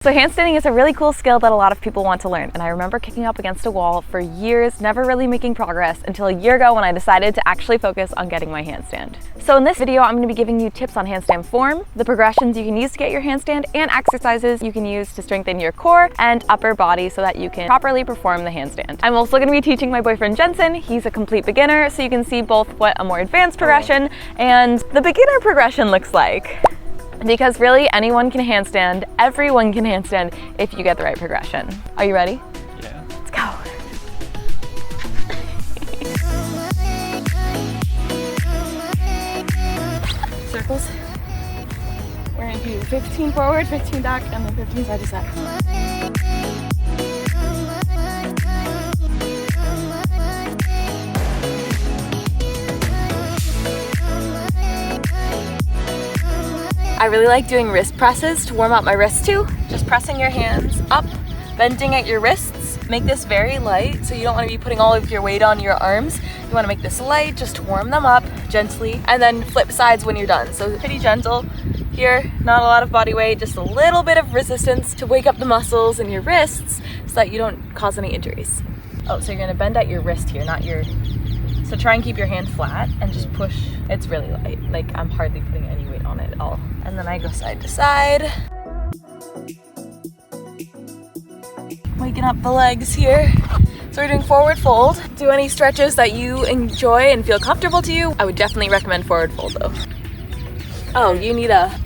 So handstanding is a really cool skill that a lot of people want to learn, and I remember kicking up against a wall for years, never really making progress until a year ago when I decided to actually focus on getting my handstand. So in this video, I'm going to be giving you tips on handstand form, the progressions you can use to get your handstand, and exercises you can use to strengthen your core and upper body so that you can properly perform the handstand. I'm also going to be teaching my boyfriend Jensen. He's a complete beginner, so you can see both what a more advanced progression and the beginner progression looks like. Because really, anyone can handstand, everyone can handstand if you get the right progression. Are you ready? Yeah. Let's go. Circles. We're gonna do 15 forward, 15 back, and then 15 side to side. I really like doing wrist presses to warm up my wrists too. Just pressing your hands up, bending at your wrists. Make this very light, so you don't want to be putting all of your weight on your arms. You want to make this light, just to warm them up gently, and then flip sides when you're done. So pretty gentle here, not a lot of body weight, just a little bit of resistance to wake up the muscles in your wrists so that you don't cause any injuries. Oh, so you're gonna bend at your wrist here, not your... So try and keep your hand flat and just push. It's really light, like I'm hardly putting any weight on it at all. And then I go side to side. Waking up the legs here. So we're doing forward fold. Do any stretches that you enjoy and feel comfortable to you. I would definitely recommend forward fold though. Oh, you need a...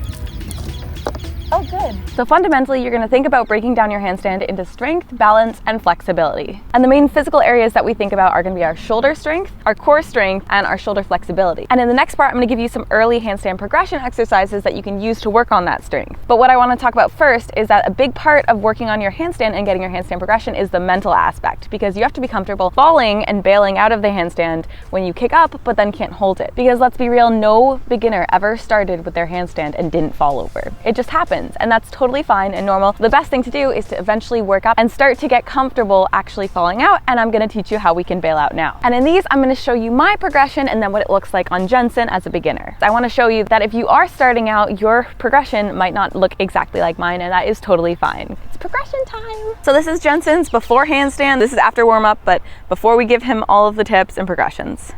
Oh, good. So fundamentally, you're gonna think about breaking down your handstand into strength, balance, and flexibility. And the main physical areas that we think about are gonna be our shoulder strength, our core strength, and our shoulder flexibility. And in the next part, I'm gonna give you some early handstand progression exercises that you can use to work on that strength. But what I wanna talk about first is that a big part of working on your handstand and getting your handstand progression is the mental aspect, because you have to be comfortable falling and bailing out of the handstand when you kick up, but then can't hold it. Because let's be real, no beginner ever started with their handstand and didn't fall over. It just happens. And that's totally fine and normal. The best thing to do is to eventually work up and start to get comfortable actually falling out, and I'm gonna teach you how we can bail out now. And in these, I'm gonna show you my progression and then what it looks like on Jensen as a beginner. I wanna show you that if you are starting out, your progression might not look exactly like mine, and that is totally fine. It's progression time. So this is Jensen's before handstand. This is after warm up, but before we give him all of the tips and progressions.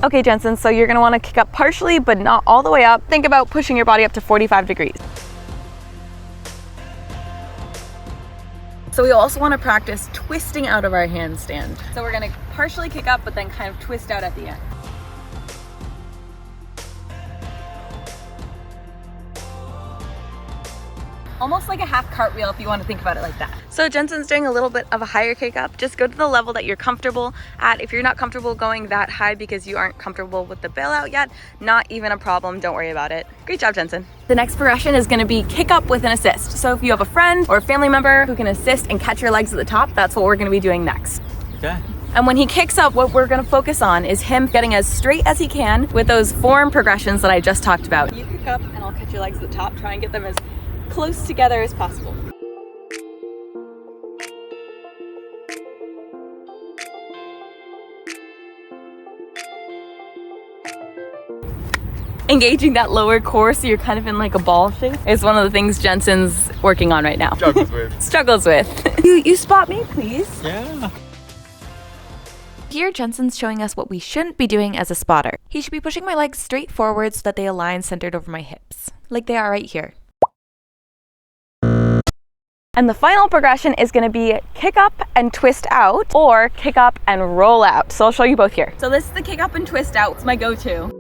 Okay, Jensen, so you're gonna wanna kick up partially, but not all the way up. Think about pushing your body up to 45 degrees. So we also wanna practice twisting out of our handstand. So we're gonna partially kick up, but then kind of twist out at the end. Almost like a half cartwheel if you want to think about it like that. So Jensen's doing a little bit of a higher kick up. Just go to the level that you're comfortable at. If you're not comfortable going that high because you aren't comfortable with the bailout yet, not even a problem, don't worry about it. Great job, Jensen. The next progression is gonna be kick up with an assist. So if you have a friend or a family member who can assist and catch your legs at the top, that's what we're gonna be doing next. Okay. And when he kicks up, what we're gonna focus on is him getting as straight as he can with those form progressions that I just talked about. You kick up and I'll catch your legs at the top. Try and get them as close together as possible. Engaging that lower core so you're kind of in like a ball shape is one of the things Jensen's working on right now. Struggles with. You spot me, please? Yeah. Here, Jensen's showing us what we shouldn't be doing as a spotter. He should be pushing my legs straight forward so that they align centered over my hips, like they are right here. And the final progression is gonna be kick up and twist out, or kick up and roll out. So I'll show you both here. So this is the kick up and twist out. It's my go-to.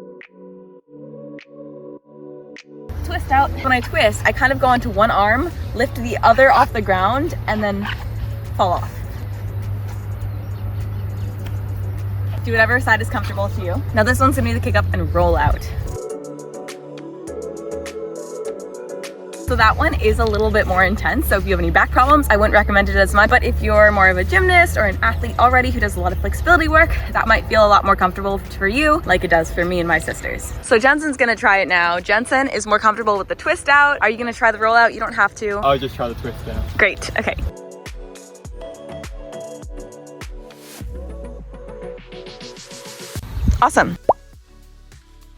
Twist out. When I twist, I kind of go onto one arm, lift the other off the ground, and then fall off. Do whatever side is comfortable to you. Now this one's gonna be the kick up and roll out. So that one is a little bit more intense. So if you have any back problems, I wouldn't recommend it as much. But if you're more of a gymnast or an athlete already who does a lot of flexibility work, that might feel a lot more comfortable for you, like it does for me and my sisters. So Jensen's gonna try it now. Jensen is more comfortable with the twist out. Are you gonna try the roll out? You don't have to. I'll just try the twist out. Great, okay. Awesome.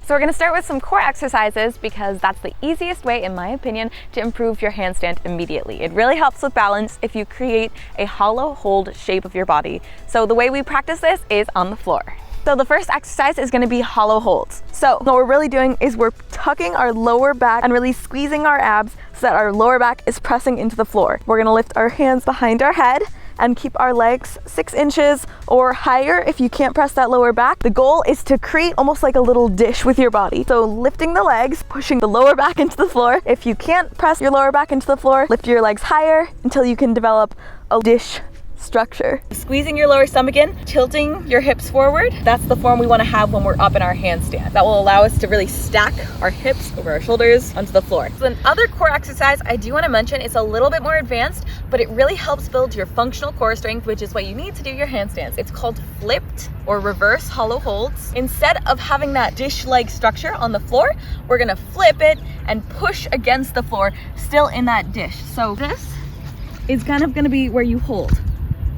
So we're gonna start with some core exercises because that's the easiest way, in my opinion, to improve your handstand immediately. It really helps with balance if you create a hollow hold shape of your body. So the way we practice this is on the floor. So the first exercise is gonna be hollow holds. So what we're really doing is we're tucking our lower back and really squeezing our abs so that our lower back is pressing into the floor. We're gonna lift our hands behind our head and keep our legs 6 inches or higher if you can't press that lower back. The goal is to create almost like a little dish with your body. So lifting the legs, pushing the lower back into the floor. If you can't press your lower back into the floor, lift your legs higher until you can develop a dish structure. Squeezing your lower stomach in, tilting your hips forward. That's the form we want to have when we're up in our handstand. That will allow us to really stack our hips over our shoulders onto the floor. So another core exercise I do want to mention, it's a little bit more advanced, but it really helps build your functional core strength, which is what you need to do your handstands. It's called flipped or reverse hollow holds. Instead of having that dish-like structure on the floor, we're gonna flip it and push against the floor, still in that dish. So this is kind of gonna be where you hold.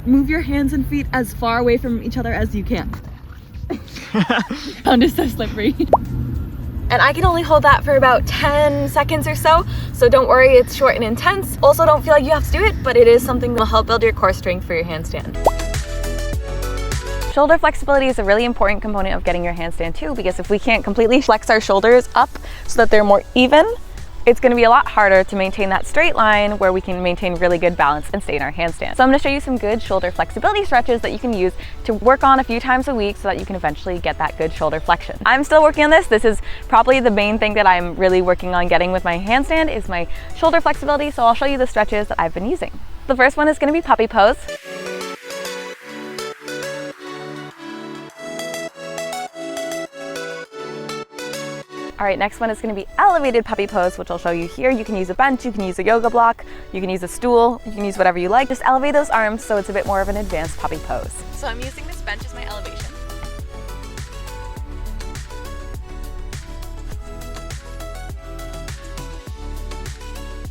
Move your hands and feet as far away from each other as you can. Found it so slippery. And I can only hold that for about 10 seconds or so don't worry, it's short and intense. Also, don't feel like you have to do it, but it is something that will help build your core strength for your handstand. Shoulder flexibility is a really important component of getting your handstand too, because if we can't completely flex our shoulders up so that they're more even, it's going to be a lot harder to maintain that straight line where we can maintain really good balance and stay in our handstand. So I'm going to show you some good shoulder flexibility stretches that you can use to work on a few times a week so that you can eventually get that good shoulder flexion. I'm still working on this. This is probably the main thing that I'm really working on getting with my handstand is my shoulder flexibility. So I'll show you the stretches that I've been using. The first one is going to be puppy pose. All right, next one is gonna be elevated puppy pose, which I'll show you here. You can use a bench, you can use a yoga block, you can use a stool, you can use whatever you like. Just elevate those arms so it's a bit more of an advanced puppy pose. So I'm using this bench as my elevation.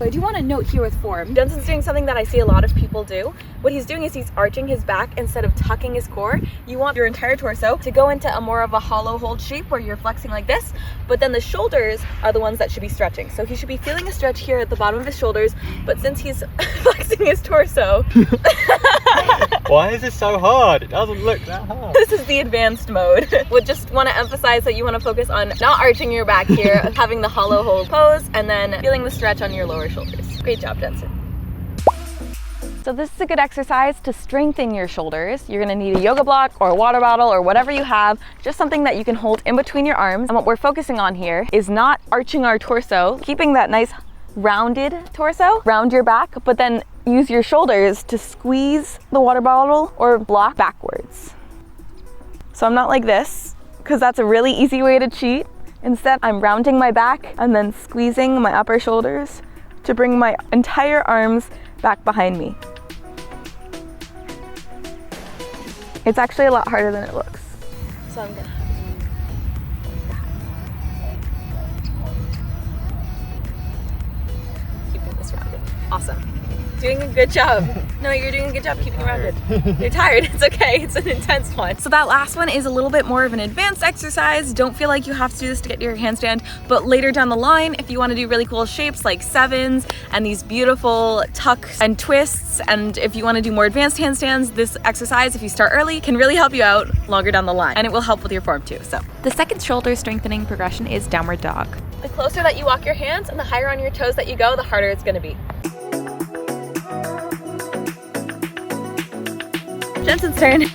I do want to note here with form, Jensen's doing something that I see a lot of people do. What he's doing is he's arching his back instead of tucking his core. You want your entire torso to go into a more of a hollow hold shape where you're flexing like this, but then the shoulders are the ones that should be stretching. So he should be feeling a stretch here at the bottom of his shoulders, but since he's flexing his torso. Why is this so hard? It doesn't look that hard. This is the advanced mode. Would just want to emphasize that you want to focus on not arching your back here, having the hollow hold pose, and then feeling the stretch on your lower shoulders. Great job, Jensen. So this is a good exercise to strengthen your shoulders. You're gonna need a yoga block or a water bottle or whatever you have, just something that you can hold in between your arms. And what we're focusing on here is not arching our torso, keeping that nice rounded torso, round your back, but then use your shoulders to squeeze the water bottle or block backwards. So I'm not like this, because that's a really easy way to cheat. Instead, I'm rounding my back and then squeezing my upper shoulders to bring my entire arms back behind me. It's actually a lot harder than it looks. So I'm gonna keeping this rounded. Awesome. Doing a good job. No, you're doing a good job keeping it rounded. You're tired, it's okay, it's an intense one. So that last one is a little bit more of an advanced exercise. Don't feel like you have to do this to get your handstand, but later down the line, if you wanna do really cool shapes like sevens and these beautiful tucks and twists, and if you wanna do more advanced handstands, this exercise, if you start early, can really help you out longer down the line, and it will help with your form too, so. The second shoulder strengthening progression is downward dog. The closer that you walk your hands and the higher on your toes that you go, the harder it's gonna be. Jensen's turn.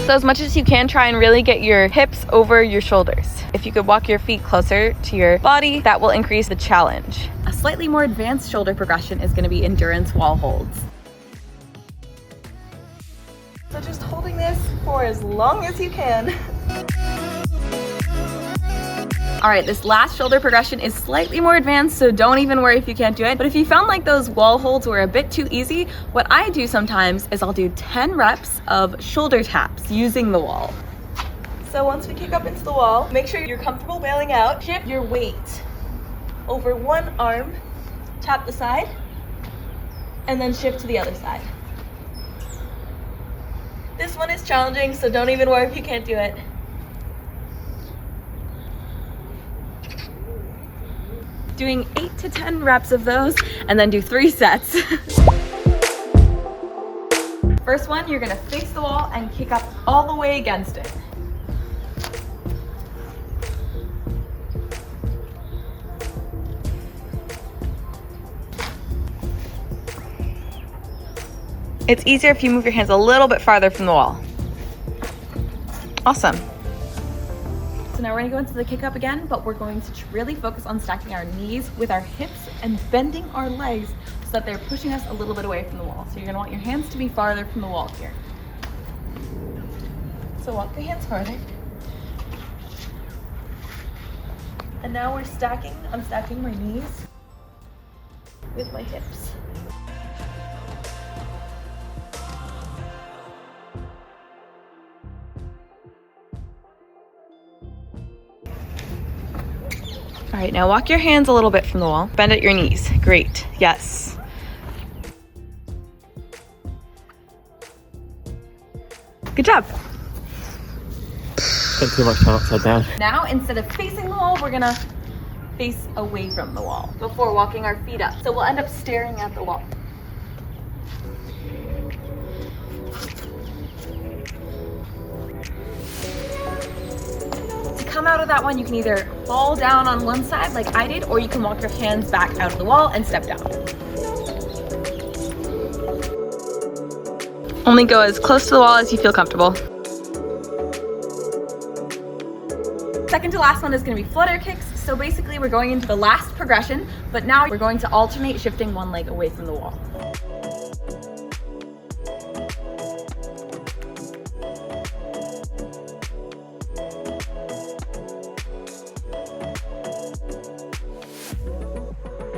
So as much as you can, try and really get your hips over your shoulders. If you could walk your feet closer to your body, that will increase the challenge. A slightly more advanced shoulder progression is going to be endurance wall holds. So So just holding this for as long as you can. All right, this last shoulder progression is slightly more advanced, so don't even worry if you can't do it. But if you found like those wall holds were a bit too easy, what I do sometimes is I'll do 10 reps of shoulder taps using the wall. So once we kick up into the wall, make sure you're comfortable bailing out. Shift your weight over one arm, tap the side, and then shift to the other side. This one is challenging, so don't even worry if you can't do it. Doing 8 to 10 reps of those, and then do 3 sets. First one, you're gonna face the wall and kick up all the way against it. It's easier if you move your hands a little bit farther from the wall. Awesome. So now we're gonna go into the kick up again, but we're going to really focus on stacking our knees with our hips and bending our legs so that they're pushing us a little bit away from the wall. So you're gonna want your hands to be farther from the wall here. So walk the hands farther. And now we're stacking, I'm stacking my knees with my hips. All right, now walk your hands a little bit from the wall. Bend at your knees. Great, yes. Good job. Spent too much time upside down. Now, instead of facing the wall, we're gonna face away from the wall before walking our feet up. So we'll end up staring at the wall. Come out of that one, you can either fall down on one side like I did, or you can walk your hands back out of the wall and step down. Only go as close to the wall as you feel comfortable. Second to last one is going to be flutter kicks. So basically we're going into the last progression, but now we're going to alternate shifting one leg away from the wall.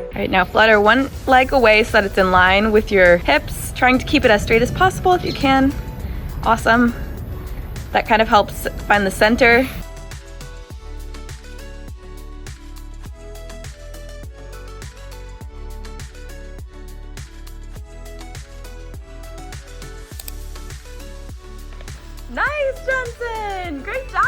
All right, now flutter one leg away so that it's in line with your hips, trying to keep it as straight as possible if you can. Awesome. That kind of helps find the center. Nice, Jensen! Great job!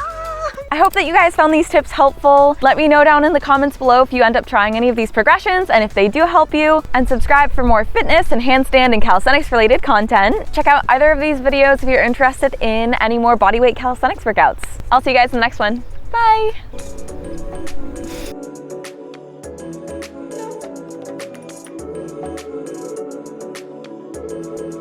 I hope that you guys found these tips helpful. Let me know down in the comments below if you end up trying any of these progressions and if they do help you. And subscribe for more fitness and handstand and calisthenics related content. Check out either of these videos if you're interested in any more bodyweight calisthenics workouts. I'll see you guys in the next one. Bye!